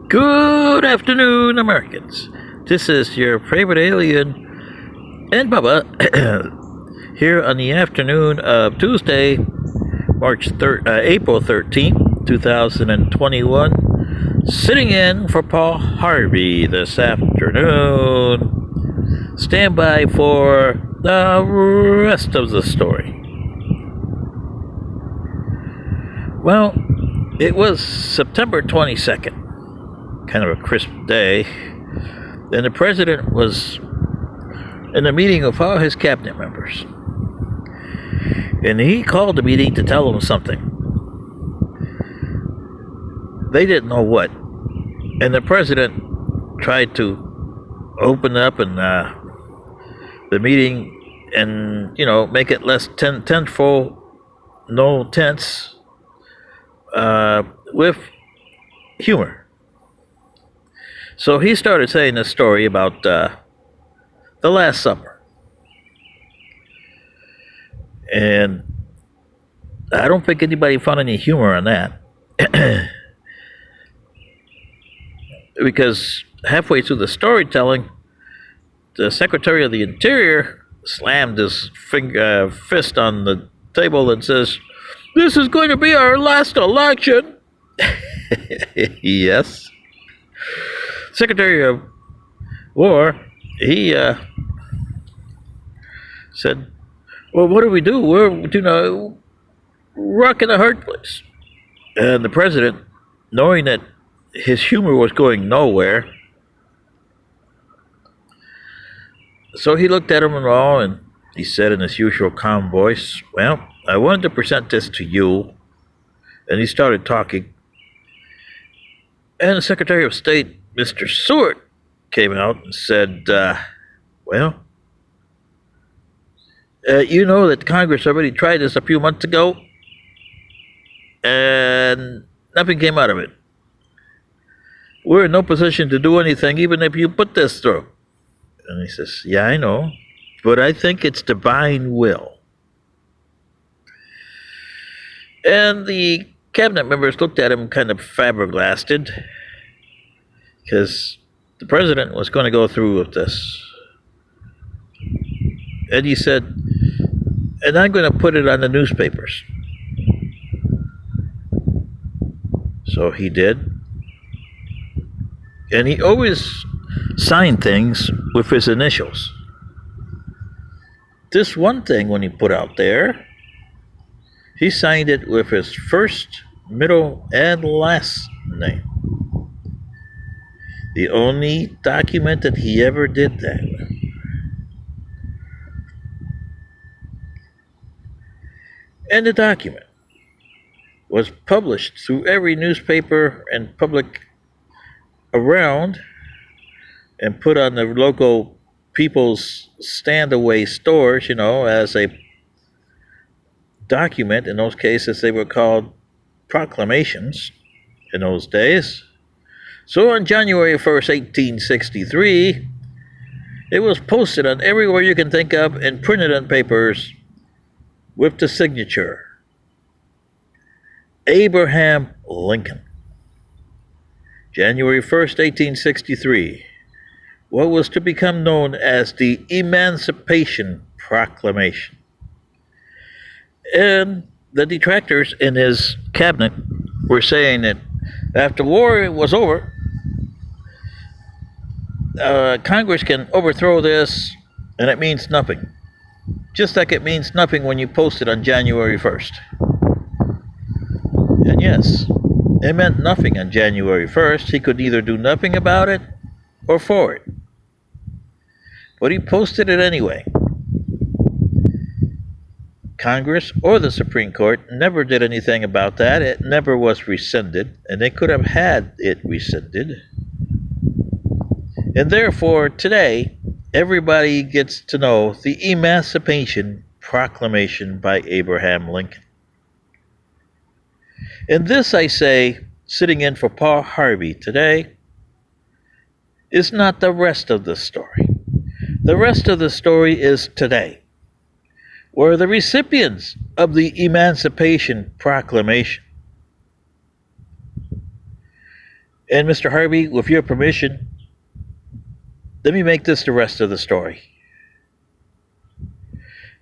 Good afternoon, Americans. This is your favorite alien and Bubba here on the afternoon of Tuesday, April 13th, 2021. Sitting in for Paul Harvey this afternoon. Stand by for the rest of the story. Well, it was September 22nd. Kind of a crisp day, and the president was in a meeting with all his cabinet members, and he called the meeting to tell them something. They didn't know what, and the president tried to open up and the meeting and make it less tenseful, no tense, with humor. So he started saying this story about the Last Supper. And I don't think anybody found any humor on that. Because halfway through the storytelling, the Secretary of the Interior slammed his fist on the table and says, "This is going to be our last election." Yes. Secretary of War, he said, "Well, what do we do? We're, rock in a hard place." And the president, knowing that his humor was going nowhere, so he looked at them all and he said in his usual calm voice, "Well, I wanted to present this to you." And he started talking. And the Secretary of State, Mr. Seward, came out and said, you know that Congress already tried this a few months ago, and nothing came out of it. We're in no position to do anything, even if you put this through." And he says, "Yeah, I know, but I think it's divine will." And the cabinet members looked at him kind of flabbergasted, because the president was going to go through with this. And he said, "And I'm going to put it on the newspapers." So he did. And he always signed things with his initials. This one thing, when he put out there, he signed it with his first, middle, and last name. The only document that he ever did that with. And the document was published through every newspaper and public around and put on the local people's stand-away stores, as a document. In those cases, they were called proclamations in those days. So on January 1st, 1863, it was posted on everywhere you can think of and printed on papers with the signature, Abraham Lincoln. January 1st, 1863, what was to become known as the Emancipation Proclamation. And the detractors in his cabinet were saying that after war was over, Congress can overthrow this, and it means nothing. Just like it means nothing when you post it on January 1st. And yes, it meant nothing on January 1st. He could either do nothing about it or for it. But he posted it anyway. Congress or the Supreme Court never did anything about that. It never was rescinded, and they could have had it rescinded. And therefore, today, everybody gets to know the Emancipation Proclamation by Abraham Lincoln. And this, I say, sitting in for Paul Harvey today, is not the rest of the story. The rest of the story is today, where the recipients of the Emancipation Proclamation And Mr. Harvey, with your permission, let me make this the rest of the story.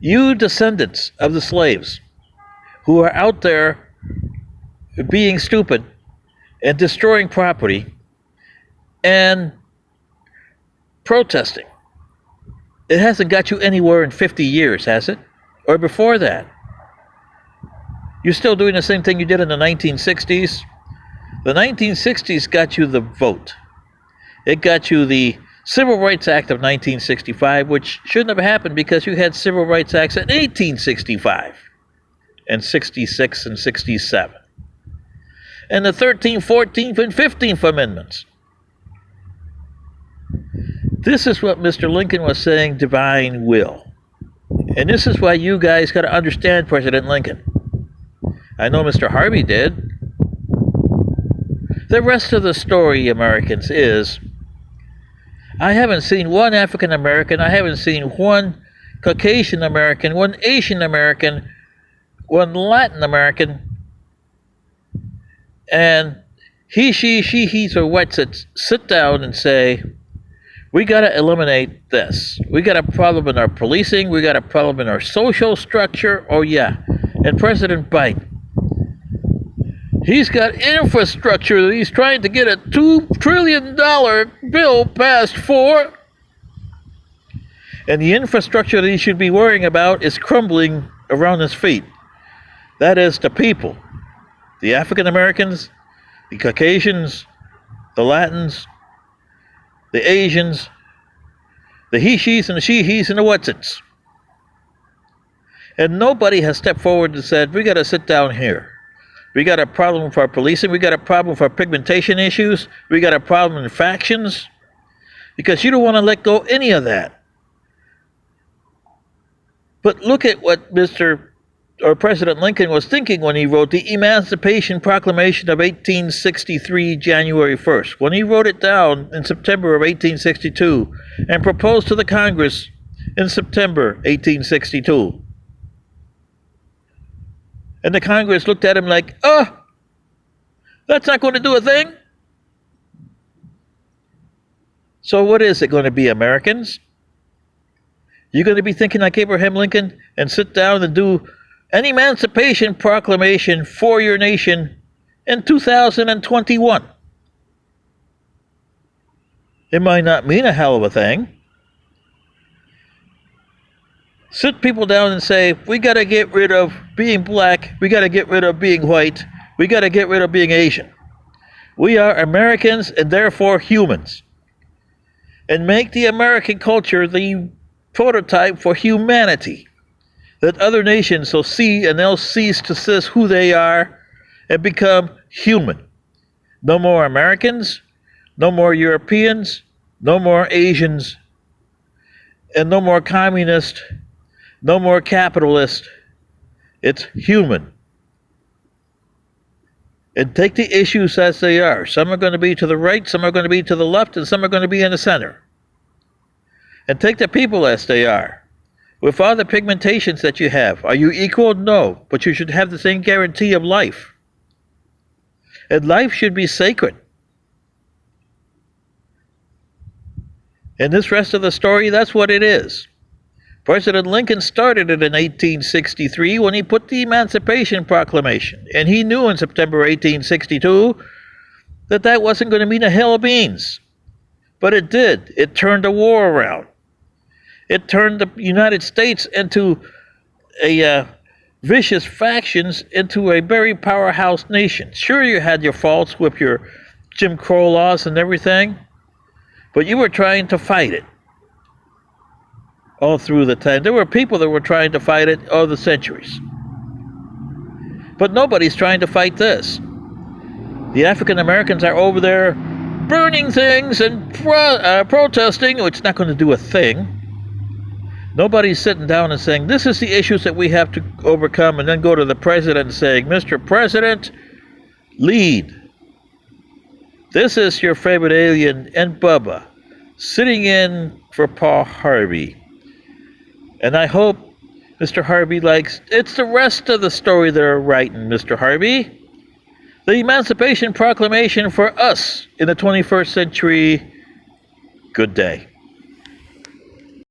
You descendants of the slaves who are out there being stupid and destroying property and protesting. It hasn't got you anywhere in 50 years, has it? Or before that? You're still doing the same thing you did in the 1960s? The 1960s got you the vote. It got you the Civil Rights Act of 1965, which shouldn't have happened because you had Civil Rights Acts in 1865 and 66 and 67. And the 13th, 14th, and 15th Amendments. This is what Mr. Lincoln was saying, divine will. And this is why you guys got to understand President Lincoln. I know Mr. Harvey did. The rest of the story, Americans, is I haven't seen one African American, I haven't seen one Caucasian American, one Asian American, one Latin American, and he, she, he's, or what's it, sit down and say, we got to eliminate this. We got a problem in our policing, we got a problem in our social structure, oh yeah. And President Biden, he's got infrastructure that he's trying to get a $2 trillion bill passed for. And the infrastructure that he should be worrying about is crumbling around his feet. That is the people. The African Americans, the Caucasians, the Latins, the Asians, the he-she's and the she-he's and the what's-its. And nobody has stepped forward and said, we got to sit down here. We got a problem with our policing. We got a problem with our pigmentation issues. We got a problem in factions. Because you don't want to let go any of that. But look at what President Lincoln was thinking when he wrote the Emancipation Proclamation of 1863, January 1st. When he wrote it down in September of 1862 and proposed to the Congress in September 1862. And the Congress looked at him like, oh, that's not going to do a thing. So what is it going to be, Americans? You're going to be thinking like Abraham Lincoln and sit down and do an Emancipation Proclamation for your nation in 2021. It might not mean a hell of a thing. Sit people down and say, we got to get rid of being black, we got to get rid of being white, we got to get rid of being Asian. We are Americans and therefore humans. And make the American culture the prototype for humanity. That other nations will see and they'll cease to see who they are and become human. No more Americans, no more Europeans, no more Asians, and no more communists, no more capitalist. It's human. And take the issues as they are. Some are going to be to the right, some are going to be to the left, and some are going to be in the center. And take the people as they are. With all the pigmentations that you have, are you equal? No, but you should have the same guarantee of life. And life should be sacred. And this rest of the story, that's what it is. President Lincoln started it in 1863 when he put the Emancipation Proclamation. And he knew in September 1862 that that wasn't going to mean a hill of beans. But it did. It turned the war around. It turned the United States into a vicious factions into a very powerhouse nation. Sure, you had your faults with your Jim Crow laws and everything, but you were trying to fight it all through the time. There were people that were trying to fight it all the centuries. But nobody's trying to fight this. The African Americans are over there burning things and protesting, which is not going to do a thing. Nobody's sitting down and saying, this is the issues that we have to overcome, and then go to the president and saying, Mr. President, lead. This is your favorite alien and Bubba, sitting in for Paul Harvey. And I hope Mr. Harvey likes, it's the rest of the story they're writing, Mr. Harvey. The Emancipation Proclamation for us in the 21st century. Good day.